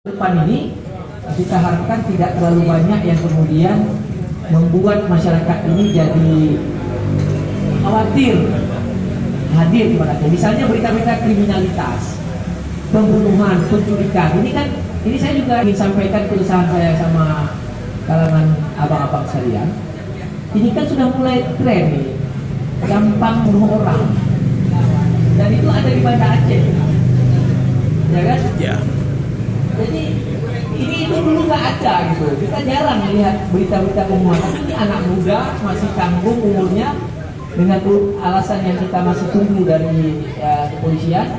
Depan ini kita harapkan tidak terlalu banyak yang kemudian membuat masyarakat ini jadi khawatir hadir di mana. Misalnya berita-berita kriminalitas, pembunuhan, penculikan. Ini saya juga ingin sampaikan keresahan saya sama kalangan abang-abang sekalian. Ini kan sudah mulai tren nih, gampang bunuh orang. Dan itu ada di Banda Aceh, ya kan? Ya. Jadi ini itu dulu nggak ada gitu. Kita jarang lihat berita-berita pembunuhan. Ini anak muda masih tanggung umurnya dengan alasan yang kita masih tunggu dari kepolisian,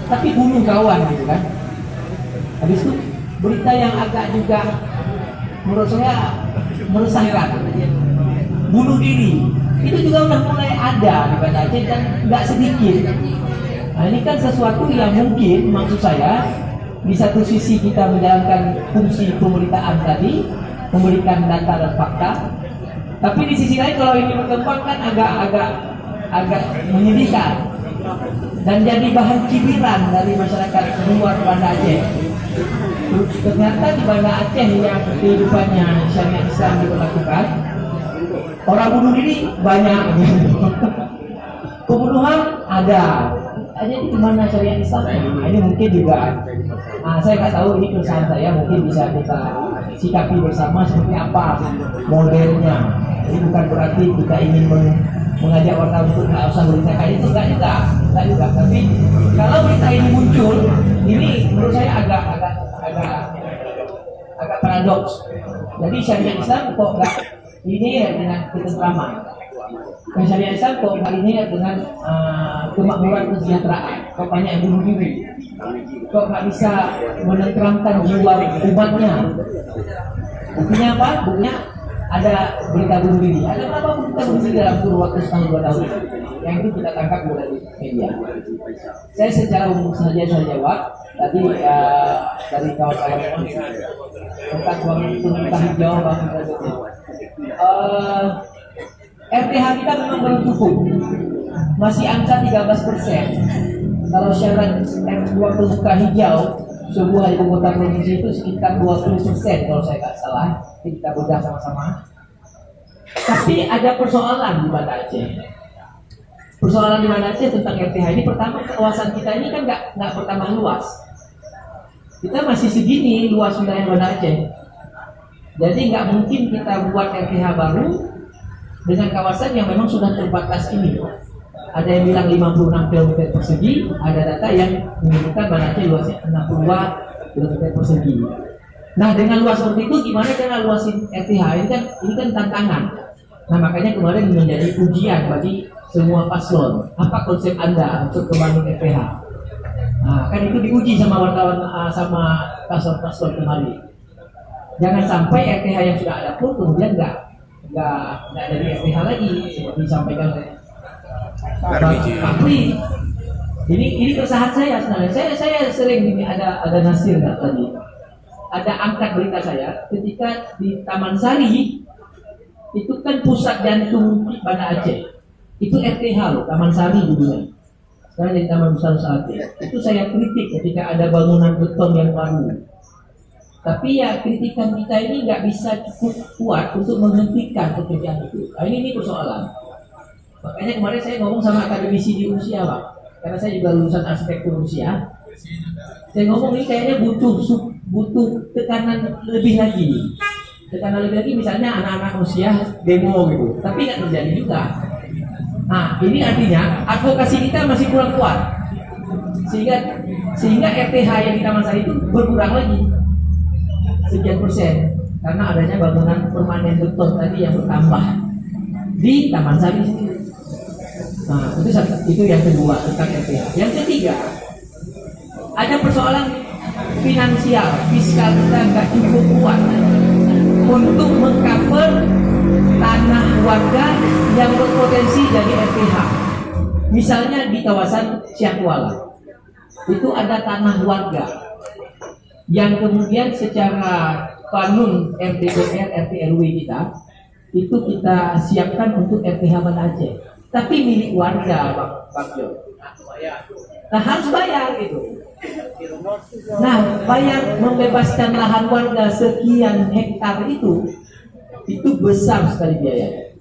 tapi bunuh kawan gitu kan. Habis itu berita yang agak juga menurut saya meresahkan, bunuh diri. Itu juga udah mulai ada di Banda Aceh dan nggak sedikit. Nah ini kan sesuatu yang mungkin maksud saya di satu sisi kita menjalankan fungsi pemberitaan tadi, memberikan data dan fakta, tapi di sisi lain kalau ini berkembang kan agak menyedihkan dan jadi bahan cibiran dari masyarakat luar Banda Aceh. Ternyata di Banda Aceh yang kehidupannya syariat Islam diberlakukan, orang bunuh diri banyak, pembunuhan ada. Jadi di mana syariat Islam? Nah, ini mungkin juga, saya nggak tahu, ini keresahan saya, mungkin bisa kita sikapi bersama seperti apa modelnya. Jadi bukan berarti kita ingin mengajak wartawan untuk nggak usah berita kayak itu, nggak juga. Tapi kalau berita ini muncul, ini menurut saya agak paradoks. Jadi syariat Islam kok nggak ini ya dengan ketentraman. Syariat Islam kok kali ini dengan kemakmuran kesejahteraan, kok banyak yang bunuh diri, kok nggak bisa menenteramkan jiwa umatnya. Buktinya apa? Buktinya ada berita bunuh diri. Ada berapa berita bunuh diri dalam kurun waktu setahun 2 tahun? Yang itu kita tangkap dari media. Saya secara umum saja saya jawab. Tadi dari kawan-kawan tentang pemerintah hijau, RTH kita memang belum cukup, masih angka 13%. Kalau syarat waktu buka hijau sebuah ibu kota provinsi itu sekitar 20% kalau saya nggak salah. Kita bedah sama-sama. Tapi ada persoalan di Banda Aceh. Persoalan di Banda Aceh tentang RTH ini, pertama kawasan kita ini kan nggak bertambah luas. Kita masih segini luas wilayah Banda Aceh. Jadi nggak mungkin kita buat RTH baru dengan kawasan yang memang sudah terbatas ini. Ada yang bilang 56 km persegi, ada data yang menyebutkan Banda Aceh luasnya 62 km persegi. Nah dengan luas seperti itu gimana cara luasin RTH? Ini kan tantangan. Nah makanya kemarin menjadi ujian bagi semua paslon. Apa konsep Anda untuk kembali RTH? Nah kan itu diuji sama wartawan, sama paslon kemarin. Jangan sampai RTH yang sudah ada pun kemudian nggak dari RTH lagi seperti disampaikan oleh Pak Pri. Ini keresahan saya sebenarnya. Saya sering ini ada nasir nggak tadi. Ada angkat berita saya ketika di Taman Sari itu kan pusat jantung Banda Aceh. Itu RTH loh, Taman Sari dulunya. Sekarang jadi Taman Besar Aceh. Itu saya kritik ketika ada bangunan beton yang baru. Tapi ya kritikan kita ini nggak bisa cukup kuat untuk menghentikan pekerjaan itu. Nah, ini persoalan. Makanya kemarin saya ngomong sama akademisi di Rusia, Pak. Karena saya juga lulusan arsitektur Rusia. Saya ngomong ini kayaknya butuh tekanan lebih lagi. Tekanan lebih lagi misalnya anak-anak Rusia demo gitu. Tapi nggak terjadi juga. Nah, ini artinya advokasi kita masih kurang kuat. Sehingga RTH yang di Taman Sari itu berkurang lagi. Sekian persen karena adanya bangunan permanen beton tadi yang bertambah di Taman Sari sendiri. Nah itu yang kedua tentang RTH. Yang ketiga ada persoalan finansial, fiskal kita nggak cukup kuat untuk mengcover tanah warga yang berpotensi jadi RTH. Misalnya di kawasan Siakuala itu ada tanah warga yang kemudian secara kanun RTPR, RT/RW kita itu kita siapkan untuk RTH Banda Aceh, tapi milik warga, Bang Jo. Nah harus bayar gitu. Nah, bayar membebaskan lahan warga sekian hektar itu besar sekali biayanya.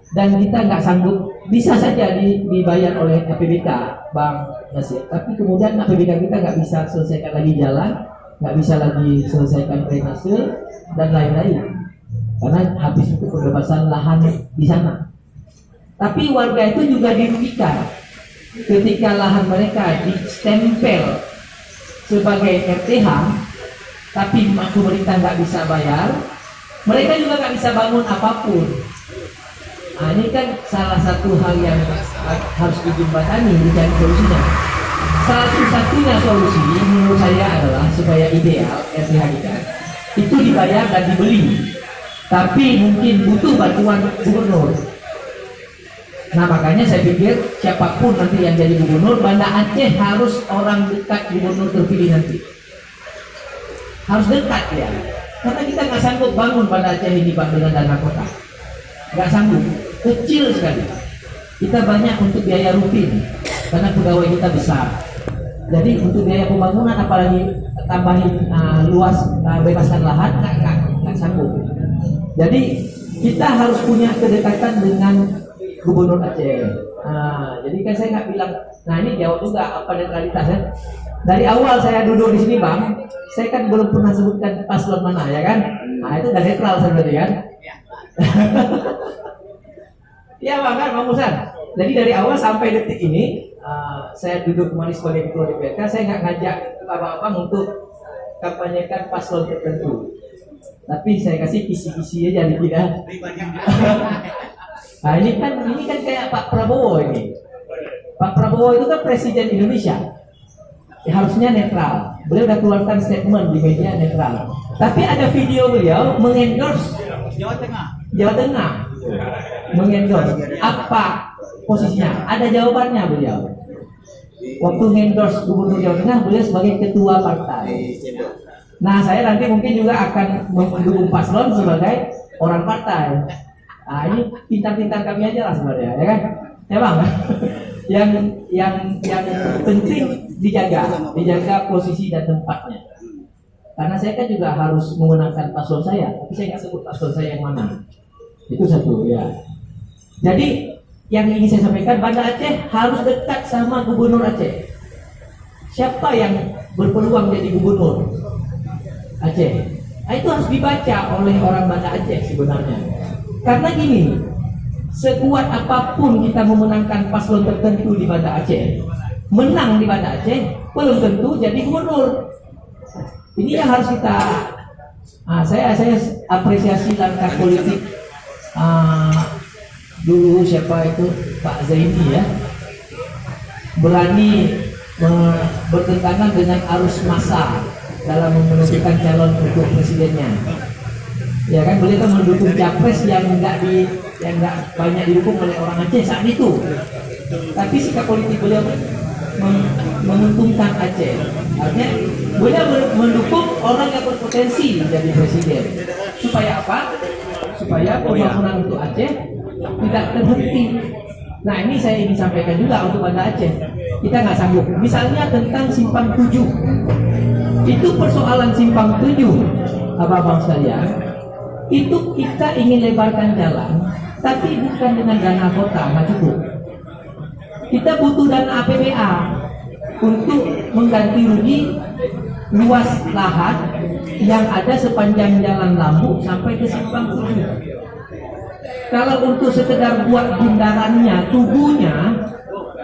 Dan kita nggak sanggup, bisa saja dibayar oleh APBK, Bang Nasir. Tapi kemudian APBK kita nggak bisa selesaikan lagi jalan, nggak bisa lagi selesaikan drainase dan lain-lain, karena habis itu pembebasan lahan di sana. Tapi warga itu juga dirugikan ketika lahan mereka distempel sebagai RTH, tapi pemerintah nggak bisa bayar, mereka juga nggak bisa bangun apapun. Nah, ini kan salah satu hal yang harus dijembatani, dicari solusinya. Satu-satunya solusi menurut saya adalah supaya ideal RTH kita itu dibayar dan dibeli, tapi mungkin butuh bantuan gubernur. Nah, makanya saya pikir siapapun nanti yang jadi gubernur, Banda Aceh harus orang dekat gubernur terpilih nanti. Harus dekat ya, karena kita nggak sanggup bangun Banda Aceh ini Pak dengan dana kota, nggak sanggup, kecil sekali. Kita banyak untuk biaya rutin karena pegawai kita besar. Jadi untuk biaya pembangunan apalagi tambahin luas, bebaskan lahan nggak sanggup. Jadi kita harus punya kedekatan dengan Gubernur Aceh. Jadi kan saya nggak bilang, nah ini jawab juga apa netralitasnya. Dari awal saya duduk di sini Bang, saya kan belum pernah sebutkan paslon mana ya kan. Nah itu udah netral sebenarnya kan. Iya Bang kan, Bang Musan. Jadi dari awal sampai detik ini, saya duduk kemarin sebagai ketua DPRK, saya nggak ngajak abang-abang untuk kampanyekan paslon tertentu. Tapi saya kasih kisi-kisi aja nih tidak. Nah ini kan kayak Pak Prabowo ini. Pak Prabowo itu kan presiden Indonesia, ya, harusnya netral. Beliau udah keluarkan statement di media netral. Tapi ada video beliau mengendorse Jawa Tengah, mengendorse. Apa posisinya? Ada jawabannya beliau. Waktu mengendorse Gubernur Jawa Tengah, beliau sebagai ketua partai. Nah saya nanti mungkin juga akan mendukung paslon sebagai orang partai. Nah ini pintar-pintar kami aja lah sebenarnya, ya kan? Ya Bang. yang penting dijaga posisi dan tempatnya. Karena saya kan juga harus memenangkan paslon saya, tapi saya nggak sebut paslon saya yang mana. Itu satu ya. Jadi yang ingin saya sampaikan, Banda Aceh harus dekat sama Gubernur Aceh. Siapa yang berpeluang jadi Gubernur Aceh? Nah, itu harus dibaca oleh orang Banda Aceh sebenarnya. Karena gini, sekuat apapun kita memenangkan paslon tertentu di Banda Aceh, menang di Banda Aceh, belum tentu jadi gubernur. Ini yang harus kita, saya apresiasi langkah politik dulu siapa itu Pak Zaini ya, berani bertentangan dengan arus massa dalam menentukan calon untuk presidennya. Ya kan, beliau kan mendukung capres yang nggak banyak didukung oleh orang Aceh saat itu. Tapi sikap politik beliau menguntungkan Aceh. Artinya beliau mendukung orang yang berpotensi menjadi presiden. Supaya apa? Supaya pembangunan untuk Aceh tidak terhenti. Nah ini saya ingin sampaikan juga untuk Banda Aceh. Kita nggak sanggup. Misalnya tentang Simpang 7. Itu persoalan Simpang 7, abang-abang sekalian. Itu kita ingin lebarkan jalan, tapi bukan dengan dana kota, nggak cukup. Kita butuh dana APBA untuk mengganti rugi luas lahan yang ada sepanjang jalan Lambu sampai ke Simpang 7. Kalau untuk sekedar buat bundarannya, tubuhnya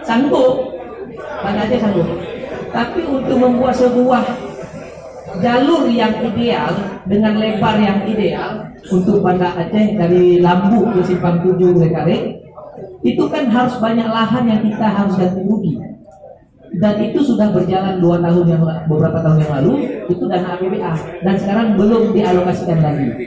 sanggup, Banda Aceh sanggup. Tapi untuk membuat sebuah jalur yang ideal dengan lebar yang ideal untuk Banda Aceh dari Lambu ke Simpang 7 Lekaring, itu kan harus banyak lahan yang kita harus ganti rugi. Dan itu sudah berjalan beberapa tahun yang lalu, itu dana APBA dan sekarang belum dialokasikan lagi.